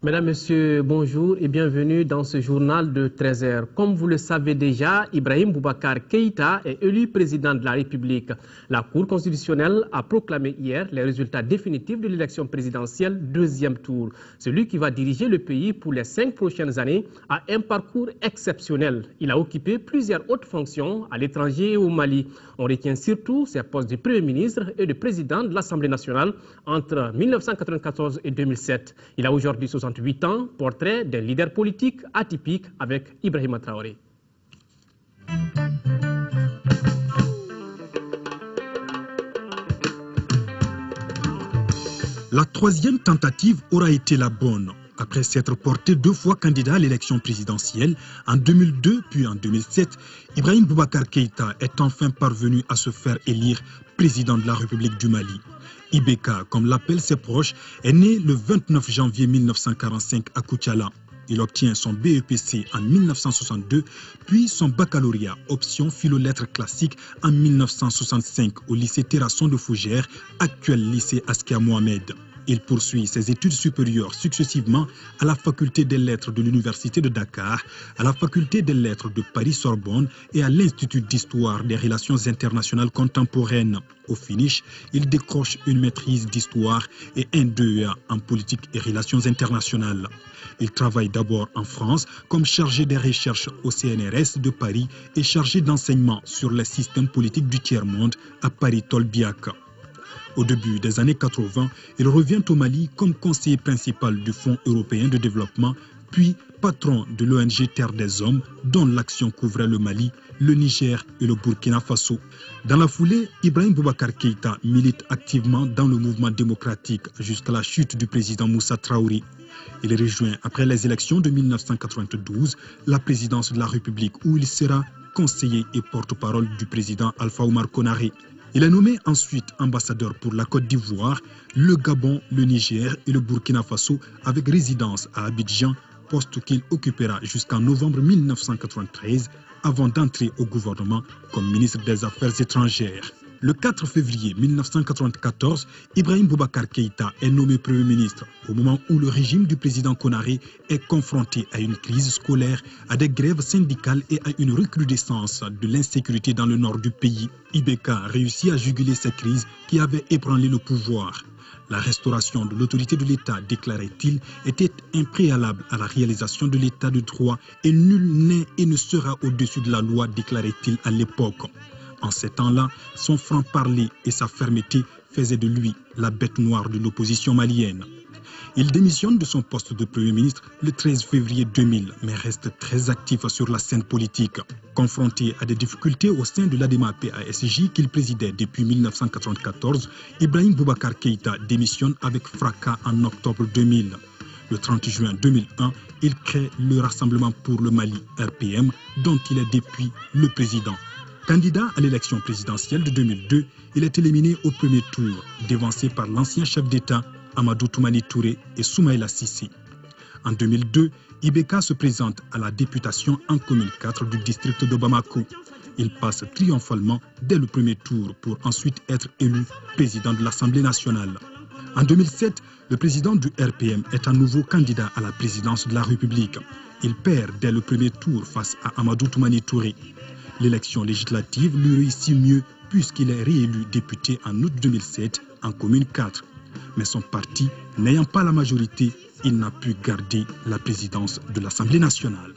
Mesdames, Messieurs, bonjour et bienvenue dans ce journal de 13h. Comme vous le savez déjà, Ibrahim Boubacar Keïta est élu président de la République. La Cour constitutionnelle a proclamé hier les résultats définitifs de l'élection présidentielle deuxième tour. Celui qui va diriger le pays pour les 5 prochaines années a un parcours exceptionnel. Il a occupé plusieurs hautes fonctions à l'étranger et au Mali. On retient surtout ses postes de Premier ministre et de président de l'Assemblée nationale entre 1994 et 2007. Il a aujourd'hui 68 ans, portrait d'un leader politique atypique avec Ibrahima Traoré. La troisième tentative aura été la bonne. Après s'être porté 2 fois candidat à l'élection présidentielle, en 2002 puis en 2007, Ibrahim Boubacar Keïta est enfin parvenu à se faire élire président de la République du Mali. IBK, comme l'appellent ses proches, est né le 29 janvier 1945 à Koutiala. Il obtient son BEPC en 1962, puis son baccalauréat option philo-lettres classiques en 1965 au lycée Terrasson de Fougères, actuel lycée Askia Mohamed. Il poursuit ses études supérieures successivement à la faculté des lettres de l'Université de Dakar, à la faculté des lettres de Paris-Sorbonne et à l'Institut d'histoire des relations internationales contemporaines. Au finish, il décroche une maîtrise d'histoire et un DEA en politique et relations internationales. Il travaille d'abord en France comme chargé des recherches au CNRS de Paris et chargé d'enseignement sur les systèmes politiques du tiers-monde à Paris-Tolbiac. Au début des années 80, il revient au Mali comme conseiller principal du Fonds européen de développement, puis patron de l'ONG Terre des Hommes, dont l'action couvrait le Mali, le Niger et le Burkina Faso. Dans la foulée, Ibrahim Boubacar Keïta milite activement dans le mouvement démocratique jusqu'à la chute du président Moussa Traoré. Il rejoint après les élections de 1992 la présidence de la République où il sera conseiller et porte-parole du président Alpha Oumar Konaré. Il est nommé ensuite ambassadeur pour la Côte d'Ivoire, le Gabon, le Niger et le Burkina Faso avec résidence à Abidjan, poste qu'il occupera jusqu'en novembre 1993 avant d'entrer au gouvernement comme ministre des Affaires étrangères. Le 4 février 1994, Ibrahim Boubacar Keïta est nommé Premier ministre au moment où le régime du président Konaré est confronté à une crise scolaire, à des grèves syndicales et à une recrudescence de l'insécurité dans le nord du pays. IBK réussit à juguler ces crises qui avaient ébranlé le pouvoir. La restauration de l'autorité de l'État, déclarait-il, était un préalable à la réalisation de l'État de droit et nul n'est et ne sera au-dessus de la loi, déclarait-il à l'époque. En ces temps-là, son franc-parler et sa fermeté faisaient de lui la bête noire de l'opposition malienne. Il démissionne de son poste de Premier ministre le 13 février 2000, mais reste très actif sur la scène politique. Confronté à des difficultés au sein de l'ADEMA-PASJ qu'il présidait depuis 1994, Ibrahim Boubacar Keïta démissionne avec fracas en octobre 2000. Le 30 juin 2001, il crée le Rassemblement pour le Mali, RPM, dont il est depuis le président. Candidat à l'élection présidentielle de 2002, il est éliminé au premier tour, dévancé par l'ancien chef d'État Amadou Toumani Touré et Soumaïla Sissi. En 2002, IBK se présente à la députation en commune 4 du district de Bamako. Il passe triomphalement dès le premier tour pour ensuite être élu président de l'Assemblée nationale. En 2007, le président du RPM est à nouveau candidat à la présidence de la République. Il perd dès le premier tour face à Amadou Toumani Touré. L'élection législative lui réussit mieux puisqu'il est réélu député en août 2007 en commune 4. Mais son parti n'ayant pas la majorité, il n'a pu garder la présidence de l'Assemblée nationale.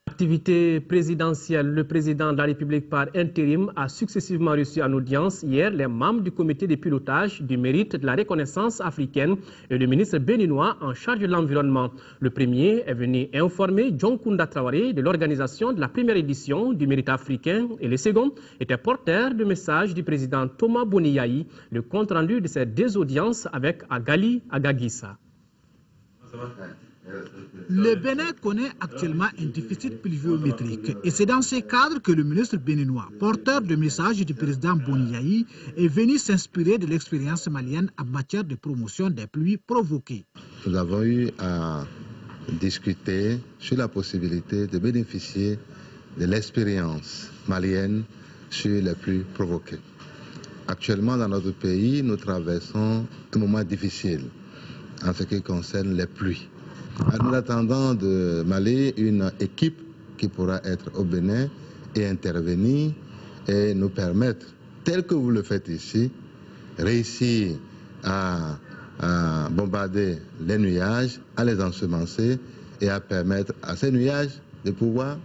Activité présidentielle, le président de la République par intérim a successivement reçu en audience hier les membres du comité de pilotage du mérite de la reconnaissance africaine et le ministre béninois en charge de l'environnement. Le premier est venu informer John Kounda Traoré de l'organisation de la première édition du mérite africain et le second était porteur de message du président Thomas Boniyahi, le compte-rendu de ces 2 audiences avec Agali Agagissa. Le Bénin connaît actuellement un déficit pluviométrique et c'est dans ce cadre que le ministre béninois, porteur de message du président Boniyahi, est venu s'inspirer de l'expérience malienne en matière de promotion des pluies provoquées. Nous avons eu à discuter sur la possibilité de bénéficier de l'expérience malienne sur les pluies provoquées. Actuellement, dans notre pays, nous traversons un moment difficile en ce qui concerne les pluies. Nous attendons de Mali une équipe qui pourra être au Bénin et intervenir et nous permettre, tel que vous le faites ici, réussir à bombarder les nuages, à les ensemencer et à permettre à ces nuages de pouvoir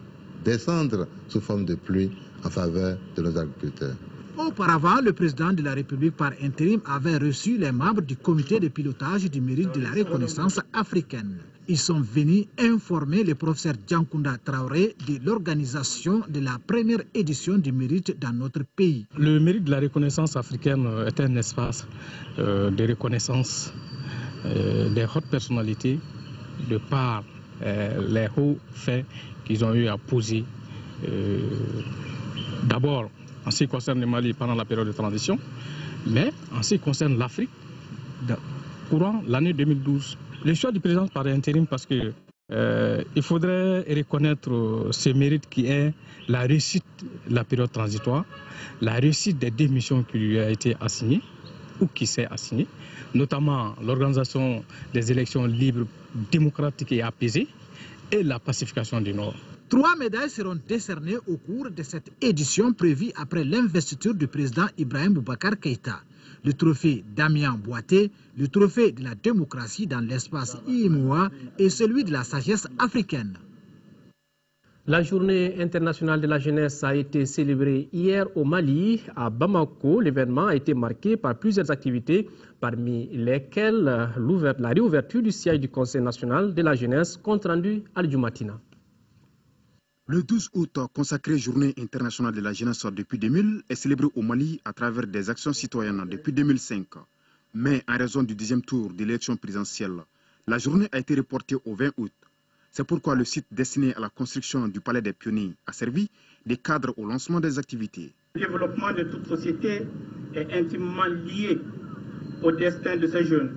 descendre sous forme de pluie en faveur de nos agriculteurs. Auparavant, le président de la République par intérim avait reçu les membres du comité de pilotage du mérite de la reconnaissance africaine. Ils sont venus informer le professeur Diankounda Traoré de l'organisation de la première édition du mérite dans notre pays. Le mérite de la reconnaissance africaine est un espace de reconnaissance des hautes personnalités de par les hauts faits qu'ils ont eu à poser. D'abord, en ce qui concerne le Mali pendant la période de transition, mais en ce qui concerne l'Afrique, courant l'année 2012. Le choix du président par intérim parce que il faudrait reconnaître ce mérite qui est la réussite de la période transitoire, la réussite des 2 missions qui lui a été assignées ou qui s'est assignée, notamment l'organisation des élections libres, démocratiques et apaisées et la pacification du Nord. 3 médailles seront décernées au cours de cette édition prévue après l'investiture du président Ibrahim Boubacar Keïta. Le trophée Damien Boité, le trophée de la démocratie dans l'espace IMOA et celui de la sagesse africaine. La journée internationale de la jeunesse a été célébrée hier au Mali. À Bamako, l'événement a été marqué par plusieurs activités, parmi lesquelles la réouverture du siège du Conseil national de la jeunesse, compte rendu à Djoumatina. Le 12 août, consacré Journée internationale de la jeunesse depuis 2000, est célébré au Mali à travers des actions citoyennes depuis 2005. Mais en raison du 10e tour de l'élection présidentielle, la journée a été reportée au 20 août. C'est pourquoi le site destiné à la construction du Palais des Pionniers a servi de cadre au lancement des activités. Le développement de toute société est intimement lié au destin de ces jeunes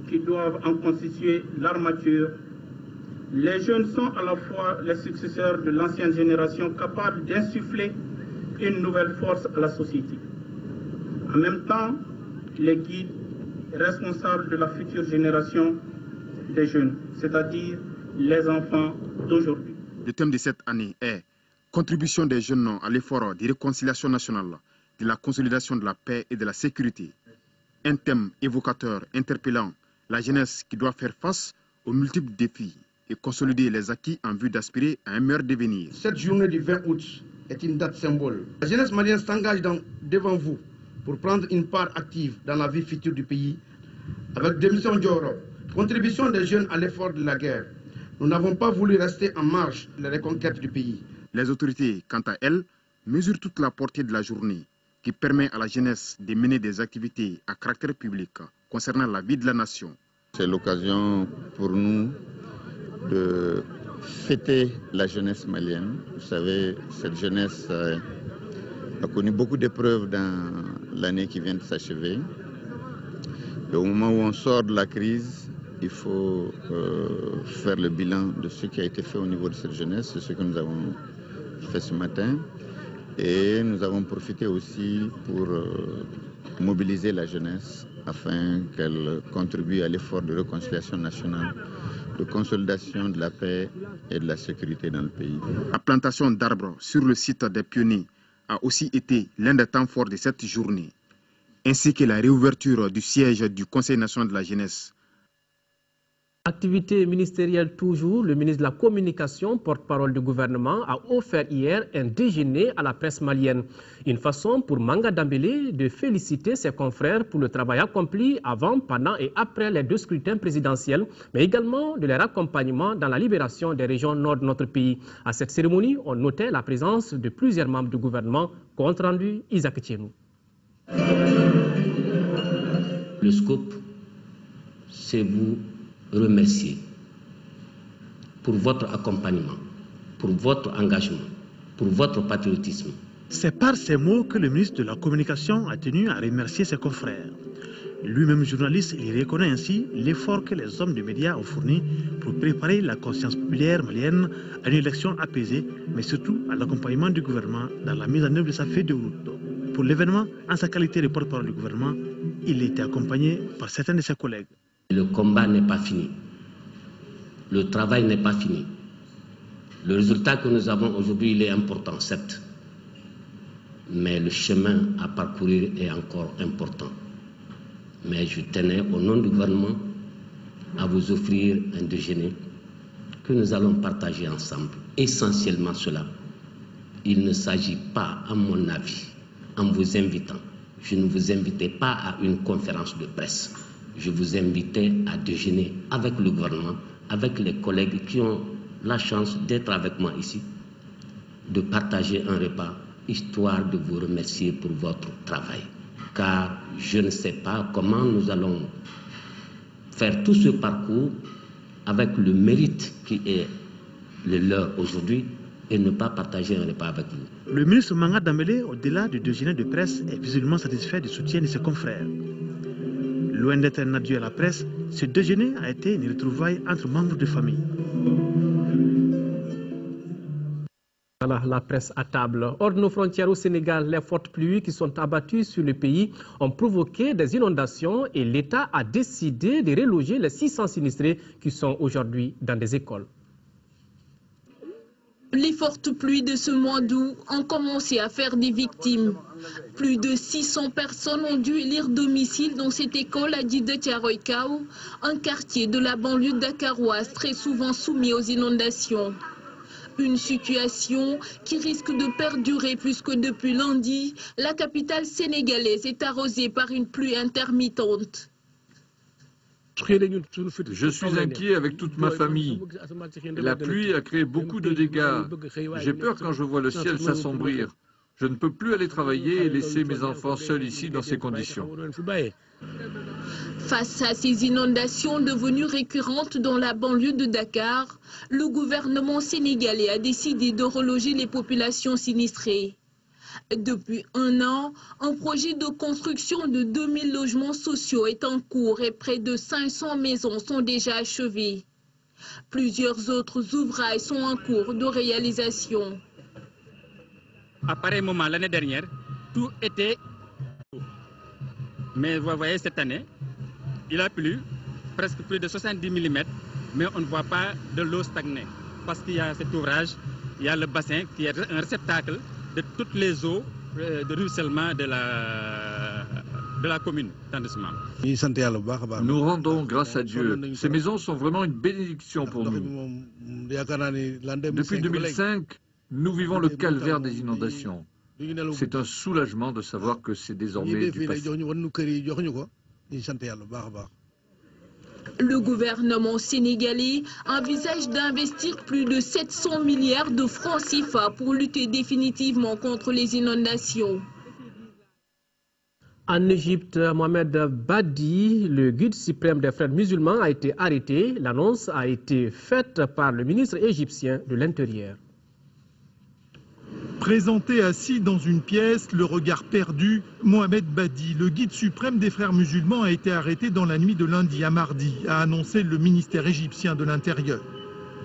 qui doivent en constituer l'armature. Les jeunes sont à la fois les successeurs de l'ancienne génération capables d'insuffler une nouvelle force à la société. En même temps, les guides responsables de la future génération des jeunes, c'est-à-dire les enfants d'aujourd'hui. Le thème de cette année est « Contribution des jeunes à l'effort de réconciliation nationale, de la consolidation de la paix et de la sécurité ». Un thème évocateur, interpellant la jeunesse qui doit faire face aux multiples défis et consolider les acquis en vue d'aspirer à un meilleur devenir. Cette journée du 20 août est une date symbole. La jeunesse malienne s'engage devant vous pour prendre une part active dans la vie future du pays avec des missions d'Europe. Contribution des jeunes à l'effort de la guerre. Nous n'avons pas voulu rester en marge de la reconquête du pays. Les autorités, quant à elles, mesurent toute la portée de la journée qui permet à la jeunesse de mener des activités à caractère public concernant la vie de la nation. C'est l'occasion pour nous de fêter la jeunesse malienne. Vous savez, cette jeunesse a connu beaucoup d'épreuves dans l'année qui vient de s'achever. Et au moment où on sort de la crise, il faut faire le bilan de ce qui a été fait au niveau de cette jeunesse. C'est ce que nous avons fait ce matin. Et nous avons profité aussi pour mobiliser la jeunesse afin qu'elle contribue à l'effort de réconciliation nationale, de consolidation de la paix et de la sécurité dans le pays. La plantation d'arbres sur le site des Pionniers a aussi été l'un des temps forts de cette journée, ainsi que la réouverture du siège du Conseil national de la jeunesse. Activité ministérielle toujours, le ministre de la Communication, porte-parole du gouvernement, a offert hier un déjeuner à la presse malienne. Une façon pour Manga Dambélé de féliciter ses confrères pour le travail accompli avant, pendant et après les 2 scrutins présidentiels, mais également de leur accompagnement dans la libération des régions nord de notre pays. À cette cérémonie, on notait la présence de plusieurs membres du gouvernement, compte rendu Isaac Tchenou. Le scope, c'est vous remercier pour votre accompagnement, pour votre engagement, pour votre patriotisme. C'est par ces mots que le ministre de la Communication a tenu à remercier ses confrères. Lui-même journaliste, il reconnaît ainsi l'effort que les hommes de médias ont fourni pour préparer la conscience populaire malienne à une élection apaisée, mais surtout à l'accompagnement du gouvernement dans la mise en œuvre de sa feuille de route. Pour l'événement, en sa qualité de porte-parole du gouvernement, il était accompagné par certains de ses collègues. Le combat n'est pas fini. Le travail n'est pas fini. Le résultat que nous avons aujourd'hui, il est important, certes. Mais le chemin à parcourir est encore important. Mais je tenais, au nom du gouvernement, à vous offrir un déjeuner que nous allons partager ensemble. Essentiellement cela. Il ne s'agit pas, à mon avis, en vous invitant, je ne vous invitais pas à une conférence de presse. Je vous invitais à déjeuner avec le gouvernement, avec les collègues qui ont la chance d'être avec moi ici, de partager un repas, histoire de vous remercier pour votre travail. Car je ne sais pas comment nous allons faire tout ce parcours avec le mérite qui est le leur aujourd'hui et ne pas partager un repas avec vous. Le ministre Manga Dambélé, au-delà du déjeuner de presse, est visiblement satisfait du soutien de ses confrères. Loin d'être un adieu à la presse, ce déjeuner a été une retrouvaille entre membres de famille. Voilà la presse à table. Hors de nos frontières au Sénégal, les fortes pluies qui sont abattues sur le pays ont provoqué des inondations et l'État a décidé de reloger les 600 sinistrés qui sont aujourd'hui dans des écoles. Les fortes pluies de ce mois d'août ont commencé à faire des victimes. Plus de 600 personnes ont dû élire domicile dans cette école à Djidda Thiaroye Kao, un quartier de la banlieue dakaroise très souvent soumis aux inondations. Une situation qui risque de perdurer puisque depuis lundi, la capitale sénégalaise est arrosée par une pluie intermittente. Je suis inquiet avec toute ma famille. La pluie a créé beaucoup de dégâts. J'ai peur quand je vois le ciel s'assombrir. Je ne peux plus aller travailler et laisser mes enfants seuls ici dans ces conditions. Face à ces inondations devenues récurrentes dans la banlieue de Dakar, le gouvernement sénégalais a décidé de reloger les populations sinistrées. Depuis un an, un projet de construction de 2000 logements sociaux est en cours et près de 500 maisons sont déjà achevées. Plusieurs autres ouvrages sont en cours de réalisation. À pareil moment, l'année dernière, tout était... Mais vous voyez, cette année, il a plu presque plus de 70 mm, mais on ne voit pas de l'eau stagner. Parce qu'il y a cet ouvrage, il y a le bassin qui est un réceptacle de toutes les eaux de ruissellement de la commune d'arrondissement. Nous rendons grâce à Dieu. Ces maisons sont vraiment une bénédiction pour nous. Depuis 2005, nous vivons le calvaire des inondations. C'est un soulagement de savoir que c'est désormais du passé. Le gouvernement sénégalais envisage d'investir plus de 700 milliards de francs CFA pour lutter définitivement contre les inondations. En Égypte, Mohamed Badi, le guide suprême des frères musulmans, a été arrêté. L'annonce a été faite par le ministre égyptien de l'Intérieur. Présenté assis dans une pièce, le regard perdu, Mohamed Badi, le guide suprême des frères musulmans, a été arrêté dans la nuit de lundi à mardi, a annoncé le ministère égyptien de l'Intérieur.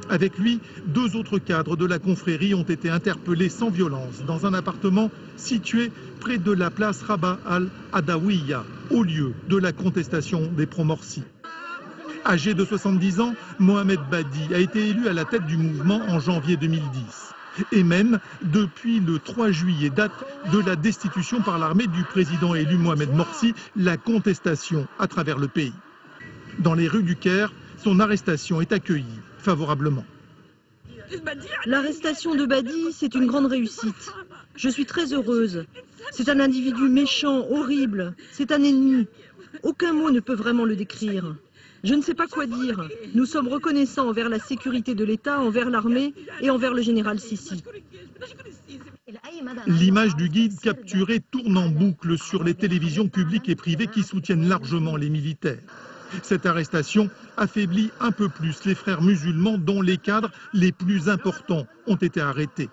Avec lui, 2 autres cadres de la confrérie ont été interpellés sans violence dans un appartement situé près de la place Rabat al-Adawiya, au lieu de la contestation des promorcis. Âgé de 70 ans, Mohamed Badi a été élu à la tête du mouvement en janvier 2010. Et mène, depuis le 3 juillet, date de la destitution par l'armée du président élu Mohamed Morsi, la contestation à travers le pays. Dans les rues du Caire, son arrestation est accueillie favorablement. L'arrestation de Badi, c'est une grande réussite. Je suis très heureuse. C'est un individu méchant, horrible. C'est un ennemi. Aucun mot ne peut vraiment le décrire. Je ne sais pas quoi dire. Nous sommes reconnaissants envers la sécurité de l'État, envers l'armée et envers le général Sissi. L'image du guide capturé tourne en boucle sur les télévisions publiques et privées qui soutiennent largement les militaires. Cette arrestation affaiblit un peu plus les frères musulmans dont les cadres les plus importants ont été arrêtés.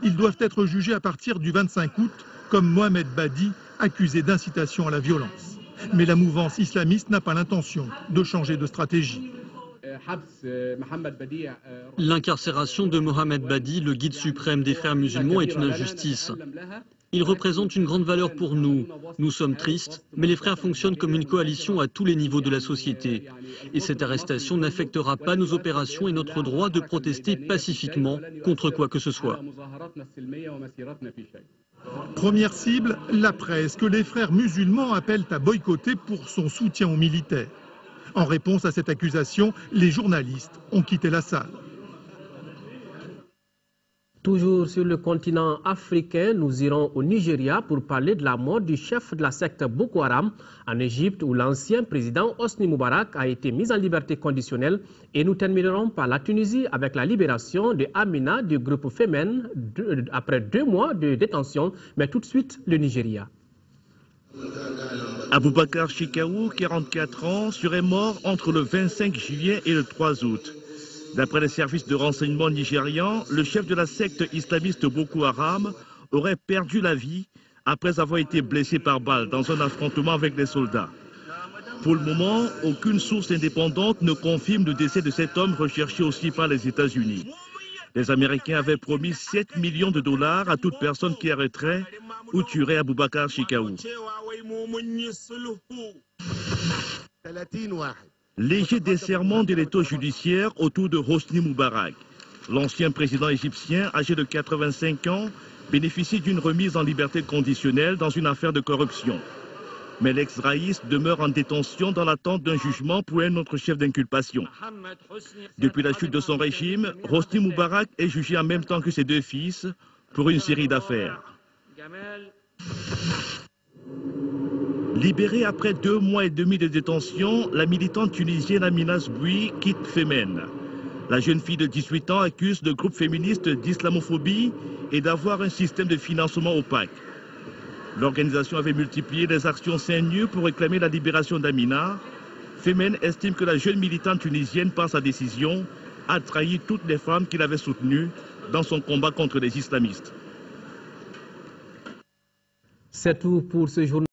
Ils doivent être jugés à partir du 25 août, comme Mohamed Badi, accusé d'incitation à la violence. Mais la mouvance islamiste n'a pas l'intention de changer de stratégie. L'incarcération de Mohamed Badi, le guide suprême des frères musulmans, est une injustice. Ils représentent une grande valeur pour nous. Nous sommes tristes, mais les frères fonctionnent comme une coalition à tous les niveaux de la société. Et cette arrestation n'affectera pas nos opérations et notre droit de protester pacifiquement contre quoi que ce soit. Première cible, la presse, que les frères musulmans appellent à boycotter pour son soutien aux militaires. En réponse à cette accusation, les journalistes ont quitté la salle. Toujours sur le continent africain, nous irons au Nigeria pour parler de la mort du chef de la secte Boko Haram en Égypte où l'ancien président Hosni Moubarak a été mis en liberté conditionnelle. Et nous terminerons par la Tunisie avec la libération de Amina du groupe Femen après 2 mois de détention. Mais tout de suite, le Nigeria. Aboubakar Shekau, 44 ans, serait mort entre le 25 juillet et le 3 août. D'après les services de renseignement nigérians, le chef de la secte islamiste Boko Haram aurait perdu la vie après avoir été blessé par balle dans un affrontement avec des soldats. Pour le moment, aucune source indépendante ne confirme le décès de cet homme recherché aussi par les États-Unis. Les Américains avaient promis 7 millions de dollars à toute personne qui arrêterait ou tuerait Aboubakar Shekau. Léger desserrement de l'étau judiciaire autour de Hosni Moubarak. L'ancien président égyptien, âgé de 85 ans, bénéficie d'une remise en liberté conditionnelle dans une affaire de corruption. Mais l'ex-raïs demeure en détention dans l'attente d'un jugement pour un autre chef d'inculpation. Depuis la chute de son régime, Hosni Moubarak est jugé en même temps que ses 2 fils pour une série d'affaires. Libérée après 2 mois et demi de détention, la militante tunisienne Amina Zboui quitte Femen. La jeune fille de 18 ans accuse le groupe féministe d'islamophobie et d'avoir un système de financement opaque. L'organisation avait multiplié les actions seins nus pour réclamer la libération d'Amina. Femen estime que la jeune militante tunisienne, par sa décision, a trahi toutes les femmes qu'il avait soutenues dans son combat contre les islamistes. C'est tout pour ce journal.